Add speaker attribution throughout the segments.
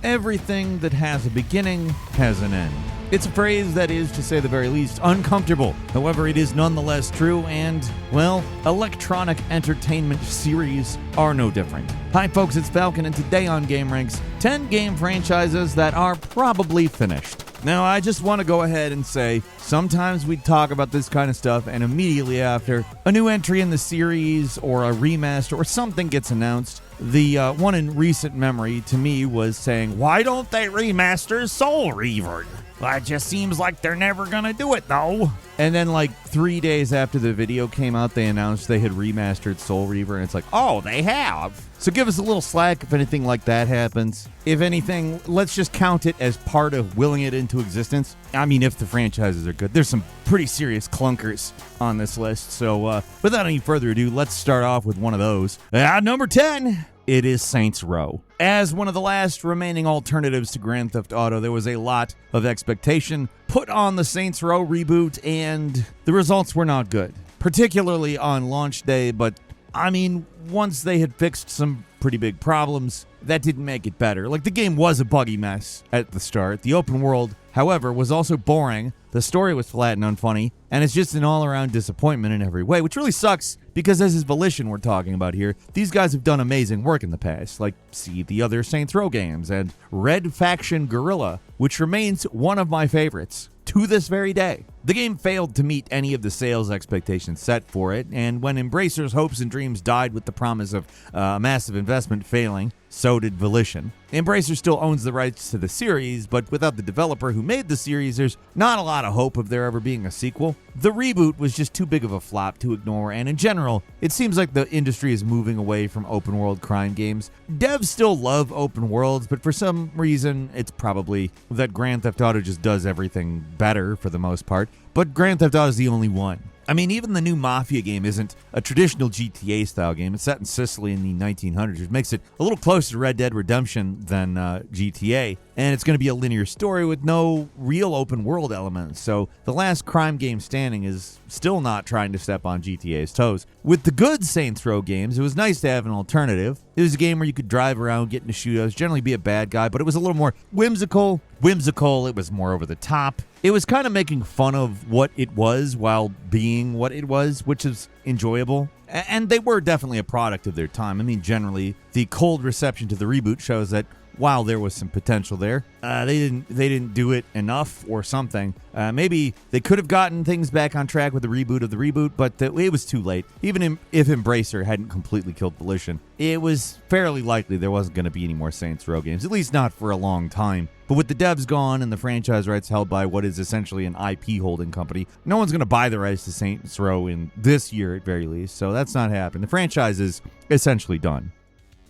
Speaker 1: Everything that has a beginning has an end. It's a phrase that is, to say the very least, uncomfortable. However, it is nonetheless true, and, well, electronic entertainment series are no different. Hi folks, it's Falcon, and today on gameranx, 10 game franchises that are probably finished. Now, I just want to go ahead and say, sometimes we talk about this kind of stuff, and immediately after, a new entry in the series, or a remaster, or something gets announced. The one in recent memory, to me, was saying, why don't they remaster Soul Reaver? Well, it just seems like they're never gonna do it, though. And then, like, 3 days after the video came out, they announced they had remastered Soul Reaver, and it's like, oh, they have. So give us a little slack if anything like that happens. If anything, let's just count it as part of willing it into existence. I mean, if the franchises are good. There's some pretty serious clunkers on this list. So without any further ado, let's start off with one of those. Number 10. It is Saints Row. As one of the last remaining alternatives to Grand Theft Auto, there was a lot of expectation put on the Saints Row reboot, and the results were not good, particularly on launch day, but I mean, once they had fixed some pretty big problems, that didn't make it better. Like, the game was a buggy mess at the start. The open world, however, was also boring. The story was flat and unfunny, and it's just an all-around disappointment in every way, which really sucks because this is Volition we're talking about here. These guys have done amazing work in the past, like, see the other Saints Row games, and Red Faction Guerrilla, which remains one of my favorites to this very day. The game failed to meet any of the sales expectations set for it, and when Embracer's hopes and dreams died with the promise of massive investment failing, so did Volition. Embracer still owns the rights to the series, but without the developer who made the series, there's not a lot of hope of there ever being a sequel. The reboot was just too big of a flop to ignore, and in general, it seems like the industry is moving away from open-world crime games. Devs still love open worlds, but for some reason, it's probably that Grand Theft Auto just does everything better for the most part. But Grand Theft Auto is the only one. I mean, even the new Mafia game isn't a traditional GTA-style game. It's set in Sicily in the 1900s, which makes it a little closer to Red Dead Redemption than GTA. And it's going to be a linear story with no real open-world elements. So the last crime game standing is still not trying to step on GTA's toes. With the good Saints Row games, it was nice to have an alternative. It was a game where you could drive around, get into shootouts, generally be a bad guy, but it was a little more whimsical. It was more over the top. It was kind of making fun of what it was while being what it was, which is enjoyable. And they were definitely a product of their time. I mean, generally, the cold reception to the reboot shows that while there was some potential there, they didn't do it enough or something. Maybe they could have gotten things back on track with the reboot of the reboot, but it was too late. Even if Embracer hadn't completely killed Volition, it was fairly likely there wasn't going to be any more Saints Row games, at least not for a long time. But with the devs gone and the franchise rights held by what is essentially an IP holding company, no one's going to buy the rights to Saints Row in this year at very least, so that's not happening. The franchise is essentially done.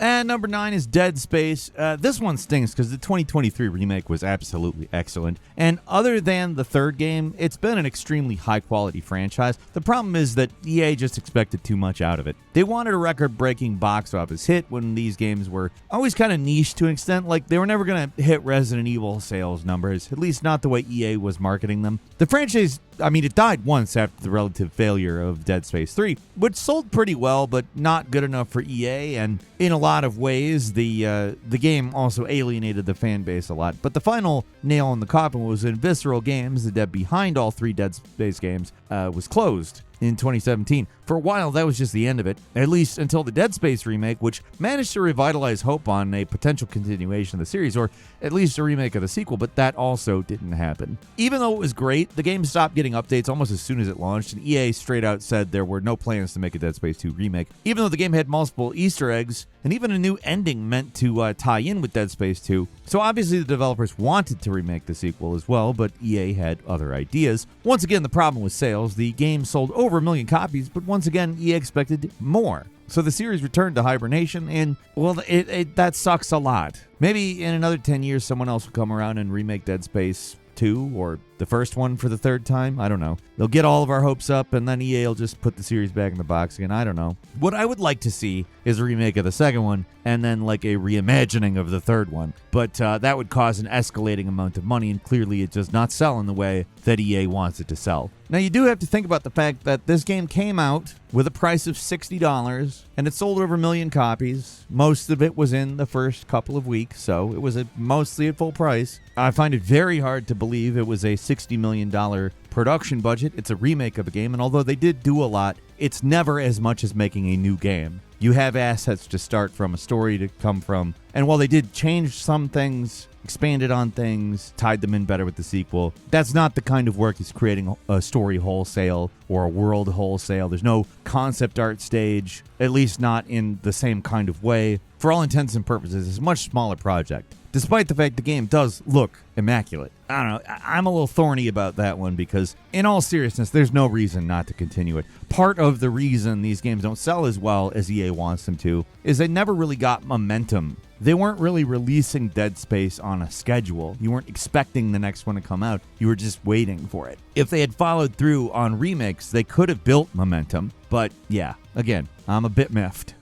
Speaker 1: And number 9 is Dead Space. This one stings because the 2023 remake was absolutely excellent. And other than the third game, it's been an extremely high-quality franchise. The problem is that EA just expected too much out of it. They wanted a record-breaking box office hit when these games were always kind of niche to an extent. Like, they were never going to hit Resident Evil sales numbers, at least not the way EA was marketing them. The franchise, I mean, it died once after the relative failure of Dead Space 3, which sold pretty well, but not good enough for EA, and in a lot of ways, the game also alienated the fan base a lot. But the final nail in the coffin was when Visceral Games, the dev behind all 3 Dead Space games, was closed in 2017. For a while, that was just the end of it, at least until the Dead Space remake, which managed to revitalize hope on a potential continuation of the series, or at least a remake of the sequel, but that also didn't happen. Even though it was great, the game stopped getting updates almost as soon as it launched, and EA straight out said there were no plans to make a Dead Space 2 remake, even though the game had multiple Easter eggs, and even a new ending meant to tie in with Dead Space 2. So obviously the developers wanted to remake the sequel as well, but EA had other ideas. Once again, the problem was sales. The game sold over 1 million copies, but once again, EA expected more. So the series returned to hibernation, and, well, that sucks a lot. Maybe in another 10 years, someone else will come around and remake Dead Space 2 or the first one for the third time? I don't know. They'll get all of our hopes up, and then EA will just put the series back in the box again. I don't know. What I would like to see is a remake of the second one, and then like a reimagining of the third one. But that would cause an escalating amount of money, and clearly it does not sell in the way that EA wants it to sell. Now, you do have to think about the fact that this game came out with a price of $60, and it sold over 1 million copies. Most of it was in the first couple of weeks, so it was mostly at full price. I find it very hard to believe it was a $60 million production budget. It's a remake of a game, and although they did do a lot, it's never as much as making a new game. You have assets to start from, a story to come from, and while they did change some things, expanded on things, tied them in better with the sequel, that's not the kind of work that's creating a story wholesale or a world wholesale. There's no concept art stage, at least not in the same kind of way. For all intents and purposes, it's a much smaller project, despite the fact the game does look immaculate. I don't know, I'm a little thorny about that one because, in all seriousness, there's no reason not to continue it. Part of the reason these games don't sell as well as EA wants them to is they never really got momentum. They weren't really releasing Dead Space on a schedule. You weren't expecting the next one to come out. You were just waiting for it. If they had followed through on remakes, they could have built momentum. But yeah, again, I'm a bit miffed.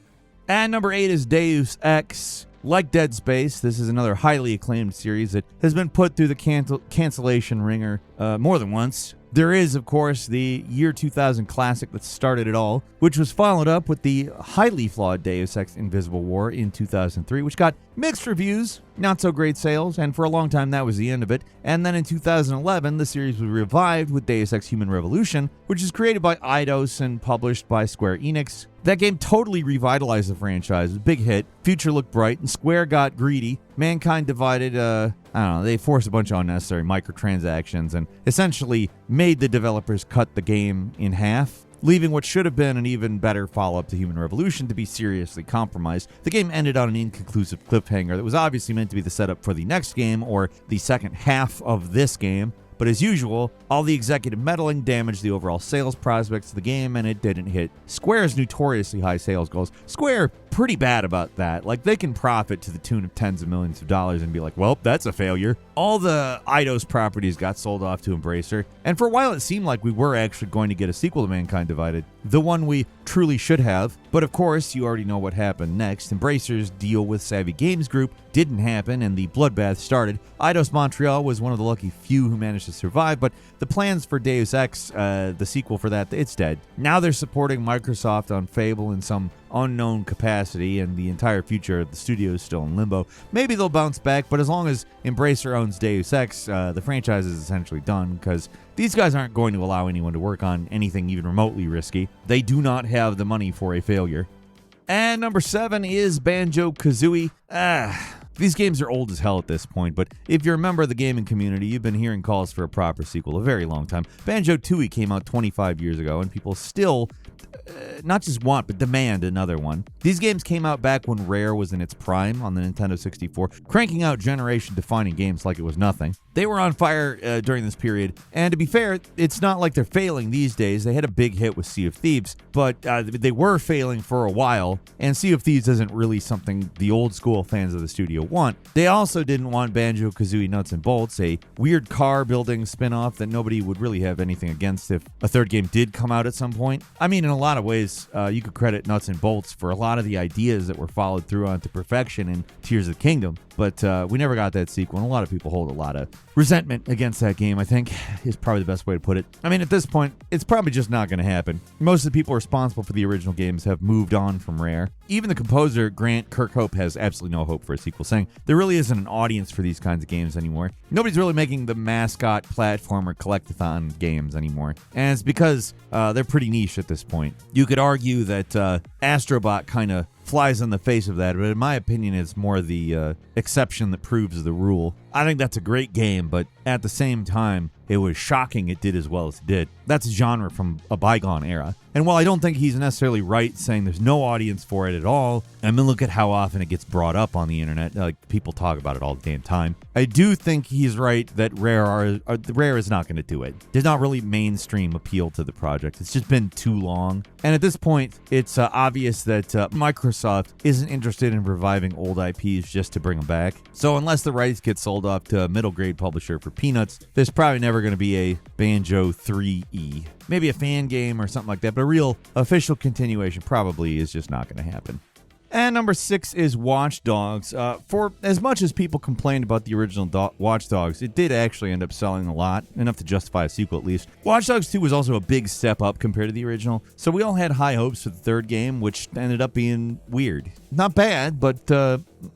Speaker 1: And number 8 is Deus Ex. Like Dead Space, this is another highly acclaimed series that has been put through the cancellation ringer more than once. There is, of course, the year 2000 classic that started it all, which was followed up with the highly flawed Deus Ex Invisible War in 2003, which got mixed reviews, not so great sales, and for a long time that was the end of it. And then in 2011, the series was revived with Deus Ex Human Revolution, which is created by Eidos and published by Square Enix. That game totally revitalized the franchise. It was a big hit, future looked bright, and Square got greedy. Mankind divided, they forced a bunch of unnecessary microtransactions and essentially made the developers cut the game in half, leaving what should have been an even better follow-up to Human Revolution to be seriously compromised. The game ended on an inconclusive cliffhanger that was obviously meant to be the setup for the next game or the second half of this game. But as usual, all the executive meddling damaged the overall sales prospects of the game, and it didn't hit Square's notoriously high sales goals. Square, pretty bad about that. Like, they can profit to the tune of tens of millions of dollars and be like, well, that's a failure. All the Eidos properties got sold off to Embracer, and for a while it seemed like we were actually going to get a sequel to Mankind Divided, the one we truly should have. But of course, you already know what happened next. Embracer's deal with Savvy Games Group didn't happen, and the bloodbath started. Eidos Montreal was one of the lucky few who managed to survive, but the plans for Deus Ex, the sequel for that, it's dead. Now they're supporting Microsoft on Fable in some unknown capacity, and the entire future of the studio is still in limbo. Maybe they'll bounce back, but as long as Embracer owns Deus Ex, the franchise is essentially done, because these guys aren't going to allow anyone to work on anything even remotely risky. They do not have the money for a failure. And number 7 is Banjo-Kazooie. These games are old as hell at this point, but if you're a member of the gaming community, you've been hearing calls for a proper sequel a very long time. Banjo-Tooie came out 25 years ago, and people still not just want, but demand another one. These games came out back when Rare was in its prime on the Nintendo 64, cranking out generation-defining games like it was nothing. They were on fire during this period, and to be fair, it's not like they're failing these days. They had a big hit with Sea of Thieves, but they were failing for a while, and Sea of Thieves isn't really something the old-school fans of the studio want. They also didn't want Banjo-Kazooie Nuts and Bolts, a weird car-building spin-off that nobody would really have anything against if a third game did come out at some point. I mean, in a lot of ways, you could credit Nuts and Bolts for a lot of the ideas that were followed through on to perfection in Tears of the Kingdom, but we never got that sequel, and a lot of people hold a lot of resentment against that game, I think, is probably the best way to put it. I mean, at this point, it's probably just not going to happen. Most of the people responsible for the original games have moved on from Rare. Even the composer, Grant Kirkhope, has absolutely no hope for a sequel, saying there really isn't an audience for these kinds of games anymore. Nobody's really making the mascot platformer collectathon games anymore, and it's because they're pretty niche at this point. You could argue that Astrobot kind of flies in the face of that, but in my opinion, it's more the exception that proves the rule. I think that's a great game, but at the same time, it was shocking it did as well as it did. That's a genre from a bygone era. And while I don't think he's necessarily right saying there's no audience for it at all, I mean, look at how often it gets brought up on the internet. Like, people talk about it all the damn time. I do think he's right that Rare is not going to do it. There's not really mainstream appeal to the project. It's just been too long. And at this point, it's obvious that Microsoft isn't interested in reviving old IPs just to bring them back. So unless the rights get sold off to a middle grade publisher for peanuts, there's probably never never going to be a Banjo 3E. Maybe a fan game or something like that, but a real official continuation probably is just not going to happen. And number 6 is Watchdogs. For as much as people complained about the original Watchdogs, it did actually end up selling a lot, enough to justify a sequel at least. Watchdogs 2 was also a big step up compared to the original, so we all had high hopes for the third game, which ended up being weird. Not bad, but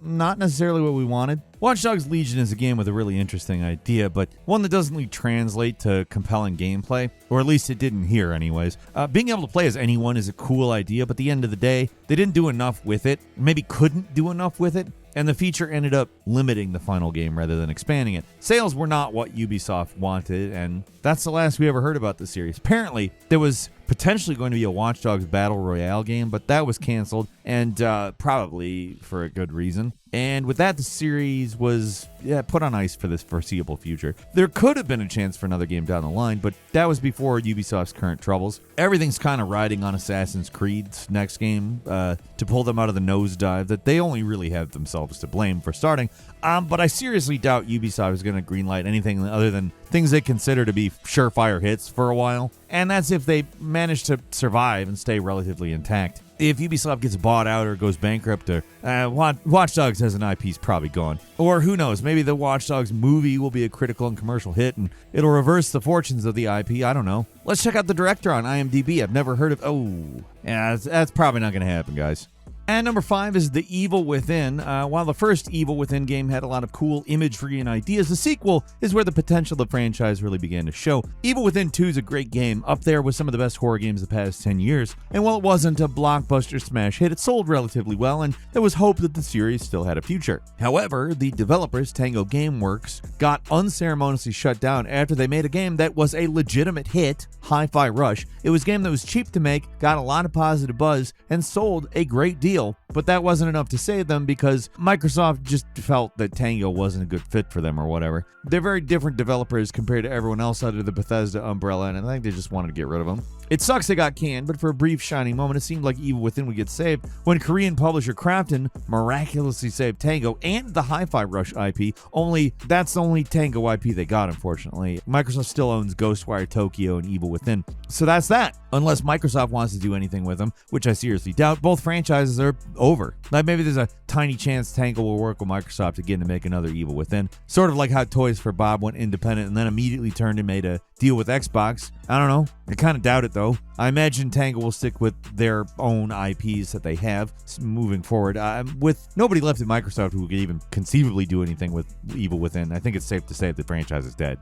Speaker 1: not necessarily what we wanted. Watch Dogs Legion is a game with a really interesting idea, but one that doesn't really translate to compelling gameplay, or at least it didn't here anyways. Being able to play as anyone is a cool idea, but at the end of the day, they didn't do enough with it, maybe couldn't do enough with it, and the feature ended up limiting the final game rather than expanding it. Sales were not what Ubisoft wanted, and that's the last we ever heard about the series. Apparently, there was potentially going to be a Watch Dogs Battle Royale game, but that was canceled, and probably for a good reason. And with that, the series was put on ice for this foreseeable future. There could have been a chance for another game down the line, but that was before Ubisoft's current troubles. Everything's kind of riding on Assassin's Creed's next game to pull them out of the nosedive that they only really have themselves to blame for starting. But I seriously doubt Ubisoft is going to greenlight anything other than things they consider to be surefire hits for a while. And that's if they manage to survive and stay relatively intact. If Ubisoft gets bought out or goes bankrupt, or Watch Dogs as an IP is probably gone. Or who knows, maybe the Watch Dogs movie will be a critical and commercial hit and it'll reverse the fortunes of the IP. I don't know. Let's check out the director on IMDb. I've never heard of... that's probably not going to happen, guys. And number 5 is The Evil Within. While the first Evil Within game had a lot of cool imagery and ideas, the sequel is where the potential of the franchise really began to show. Evil Within 2 is a great game, up there with some of the best horror games of the past 10 years. And while it wasn't a blockbuster smash hit, it sold relatively well, and there was hope that the series still had a future. However, the developers, Tango Gameworks, got unceremoniously shut down after they made a game that was a legitimate hit, Hi-Fi Rush. It was a game that was cheap to make, got a lot of positive buzz, and sold a great deal. But that wasn't enough to save them because Microsoft just felt that Tango wasn't a good fit for them or whatever. They're very different developers compared to everyone else under the Bethesda umbrella, and I think they just wanted to get rid of them. It sucks they got canned, but for a brief shining moment, it seemed like Evil Within would get saved when Korean publisher Krafton miraculously saved Tango and the Hi-Fi Rush IP, only that's the only Tango IP they got, unfortunately. Microsoft still owns Ghostwire Tokyo and Evil Within, so that's that. Unless Microsoft wants to do anything with them, which I seriously doubt, both franchises are over. Like maybe there's a tiny chance Tango will work with Microsoft again to make another Evil Within, sort of like how Toys for Bob went independent and then immediately turned and made a deal with Xbox. I don't know. I kind of doubt it though. I imagine Tango will stick with their own IPs that they have moving forward. With nobody left at Microsoft who could even conceivably do anything with Evil Within, I think it's safe to say the franchise is dead.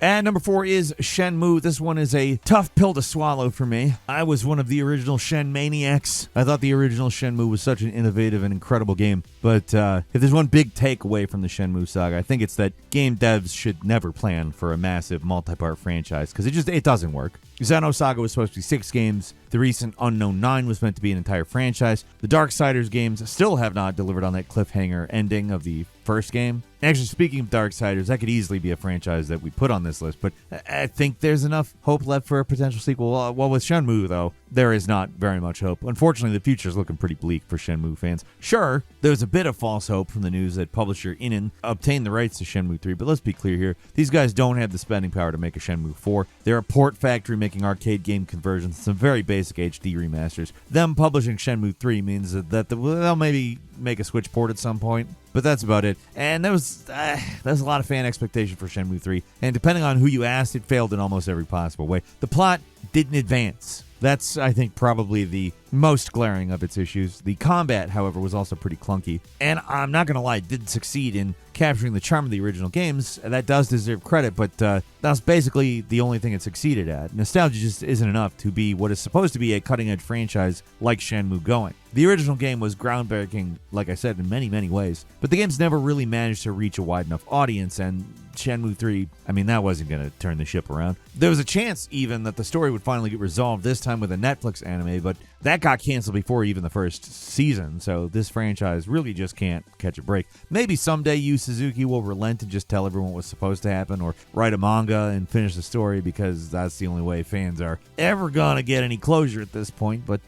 Speaker 1: And number 4 is Shenmue. This one is a tough pill to swallow for me. I was one of the original Shen maniacs. I thought the original Shenmue was such an innovative and incredible game. But if there's one big takeaway from the Shenmue saga, I think it's that game devs should never plan for a massive multi-part franchise because it doesn't work. Xeno Saga was supposed to be 6 games. The recent Unknown 9 was meant to be an entire franchise. The Darksiders games still have not delivered on that cliffhanger ending of the first game. Actually, speaking of Darksiders, that could easily be a franchise that we put on this list, but I think there's enough hope left for a potential sequel. Well, with Shenmue, though, there is not very much hope. Unfortunately, the future is looking pretty bleak for Shenmue fans. Sure, there's a bit of false hope from the news that publisher Inon obtained the rights to Shenmue 3, but let's be clear here. These guys don't have the spending power to make a Shenmue 4. They're a port factory making arcade game conversions, some very basic HD remasters. Them publishing Shenmue 3 means that they'll maybe make a Switch port at some point, but that's about it. And there was a lot of fan expectation for Shenmue 3, and depending on who you asked, it failed in almost every possible way. The plot didn't advance. That's, I think, probably the most glaring of its issues. The combat, however, was also pretty clunky. And I'm not going to lie, it did succeed in capturing the charm of the original games. That does deserve credit, but that's basically the only thing it succeeded at. Nostalgia just isn't enough to be what is supposed to be a cutting-edge franchise like Shenmue going. The original game was groundbreaking, like I said, in many, many ways, but the game's never really managed to reach a wide enough audience, and Shenmue 3, that wasn't going to turn the ship around. There was a chance, even, that the story would finally get resolved, this time with a Netflix anime, but that got canceled before even the first season, so this franchise really just can't catch a break. Maybe someday Yu Suzuki will relent and just tell everyone what was supposed to happen, or write a manga and finish the story, because that's the only way fans are ever gonna get any closure at this point, but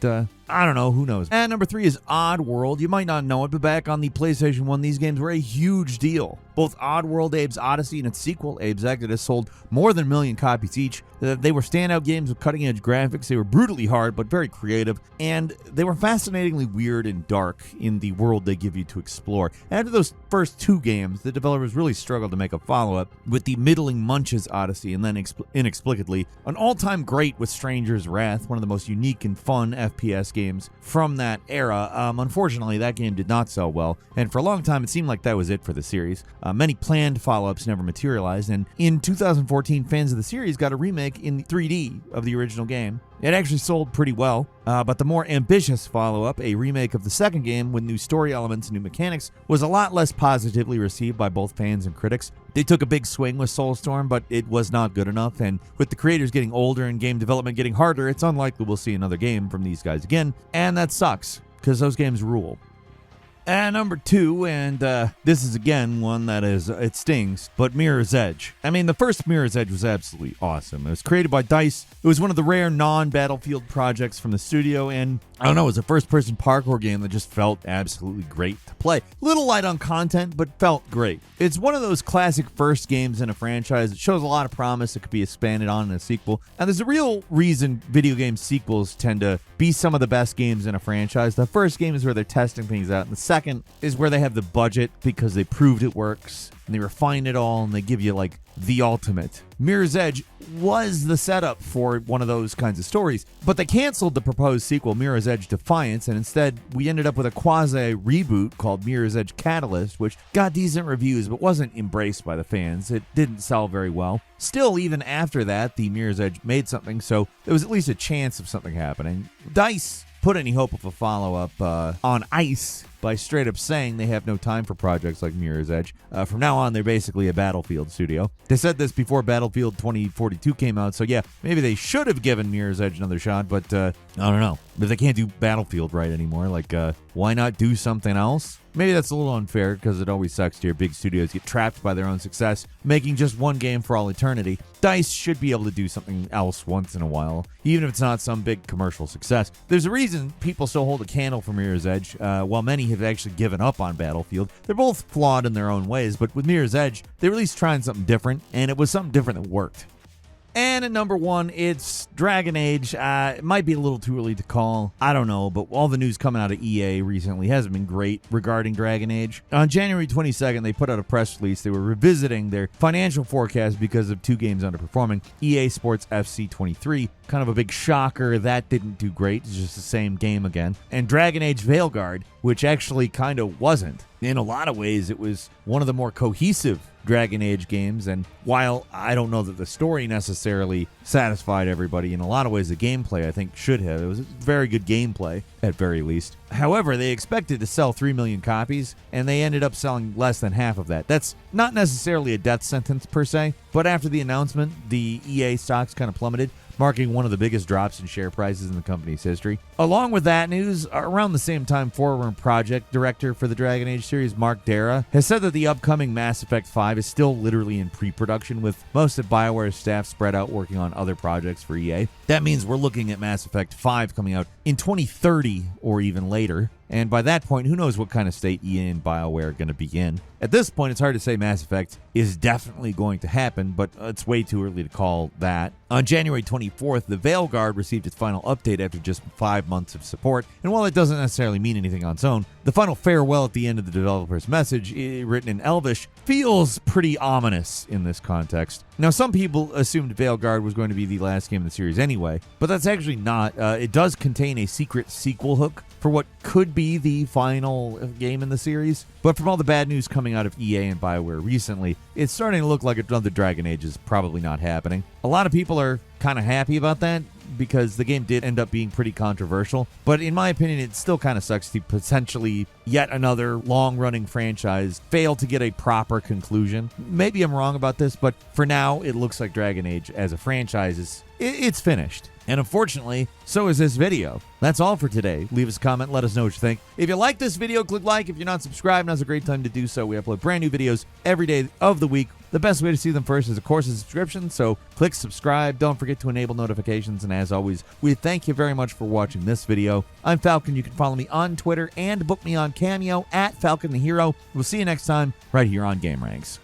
Speaker 1: I don't know, who knows. And number 3 is Oddworld. You might not know it, but back on the PlayStation 1, these games were a huge deal. Both Oddworld Abe's Odyssey and its sequel, Abe's Exodus, sold more than 1 million copies each. They were standout games with cutting-edge graphics. They were brutally hard, but very creative, and they were fascinatingly weird and dark in the world they give you to explore. After those first 2 games, the developers really struggled to make a follow-up with the middling Munch's Odyssey, and then inexplicably, an all-time great with Stranger's Wrath, one of the most unique and fun FPS games from that era. Unfortunately, that game did not sell well, and for a long time, it seemed like that was it for the series. Many planned follow-ups never materialized, and in 2014, fans of the series got a remake in 3D of the original game. It actually sold pretty well, but the more ambitious follow-up, a remake of the second game with new story elements and new mechanics, was a lot less positively received by both fans and critics. They took a big swing with Soulstorm, but it was not good enough, and with the creators getting older and game development getting harder, it's unlikely we'll see another game from these guys again, and that sucks, because those games rule. And number 2, and this is again one that it stings, but Mirror's Edge. I mean, the first Mirror's Edge was absolutely awesome. It was created by DICE. It was one of the rare non-Battlefield projects from the studio, and I don't know, it was a first-person parkour game that just felt absolutely great to play. Little light on content, but felt great. It's one of those classic first games in a franchise that shows a lot of promise that could be expanded on in a sequel. And there's a real reason video game sequels tend to be some of the best games in a franchise. The first game is where they're testing things out, and the second is where they have the budget because they proved it works, and they refine it all, and they give you like the ultimate. Mirror's Edge was the setup for one of those kinds of stories, but they canceled the proposed sequel, Mirror's Edge Defiance, and instead we ended up with a quasi-reboot called Mirror's Edge Catalyst, which got decent reviews but wasn't embraced by the fans. It didn't sell very well. Still, even after that, the Mirror's Edge made something, so there was at least a chance of something happening. DICE put any hope of a follow-up on ice by straight up saying they have no time for projects like Mirror's Edge. From now on, they're basically a Battlefield studio. They said this before Battlefield 2042 came out, so yeah, maybe they should have given Mirror's Edge another shot, but I don't know. If they can't do Battlefield right anymore, like, why not do something else? Maybe that's a little unfair, because it always sucks to hear big studios get trapped by their own success, making just one game for all eternity. DICE should be able to do something else once in a while, even if it's not some big commercial success. There's a reason people still hold a candle for Mirror's Edge, while many have actually given up on Battlefield. They're both flawed in their own ways, but with Mirror's Edge, they were at least trying something different, and it was something different that worked. And at number 1, it's Dragon Age. It might be a little too early to call. I don't know, but all the news coming out of EA recently hasn't been great regarding Dragon Age. On January 22nd, they put out a press release. They were revisiting their financial forecast because of 2 games underperforming. EA Sports FC 23, kind of a big shocker. That didn't do great. It's just the same game again. And Dragon Age Veilguard, which actually kind of wasn't. In a lot of ways, it was one of the more cohesive Dragon Age games, and while I don't know that the story necessarily satisfied everybody, in a lot of ways the gameplay I think should have. It was very good gameplay, at very least. However, they expected to sell 3 million copies, and they ended up selling less than half of that. That's not necessarily a death sentence per se, but after the announcement, the EA stocks kind of plummeted, marking one of the biggest drops in share prices in the company's history. Along with that news, around the same time, former project director for the Dragon Age series, Mark Dara, has said that the upcoming Mass Effect 5 is still literally in pre-production, with most of BioWare's staff spread out working on other projects for EA. That means we're looking at Mass Effect 5 coming out in 2030 or even later. And by that point, who knows what kind of state EA and BioWare are going to be in. At this point, it's hard to say Mass Effect is definitely going to happen, but it's way too early to call that. On January 24th, the Veilguard received its final update after just 5 months of support, and while it doesn't necessarily mean anything on its own, the final farewell at the end of the developer's message, written in Elvish, feels pretty ominous in this context. Now, some people assumed Veilguard was going to be the last game in the series anyway, but that's actually not. It does contain a secret sequel hook for what could be the final game in the series, but from all the bad news coming out of EA and BioWare recently, it's starting to look like another Dragon Age is probably not happening. A lot of people are kind of happy about that, because the game did end up being pretty controversial, but in my opinion, it still kind of sucks to potentially yet another long-running franchise fail to get a proper conclusion. Maybe I'm wrong about this, but for now, it looks like Dragon Age as a franchise it's finished. And unfortunately, so is this video. That's all for today. Leave us a comment, let us know what you think. If you like this video, click like. If you're not subscribed, now's a great time to do so. We upload brand new videos every day of the week. The best way to see them first is, of course, a subscription, so click subscribe. Don't forget to enable notifications, and as always, we thank you very much for watching this video. I'm Falcon. You can follow me on Twitter and book me on Cameo at Falcon the Hero. We'll see you next time right here on Gameranx.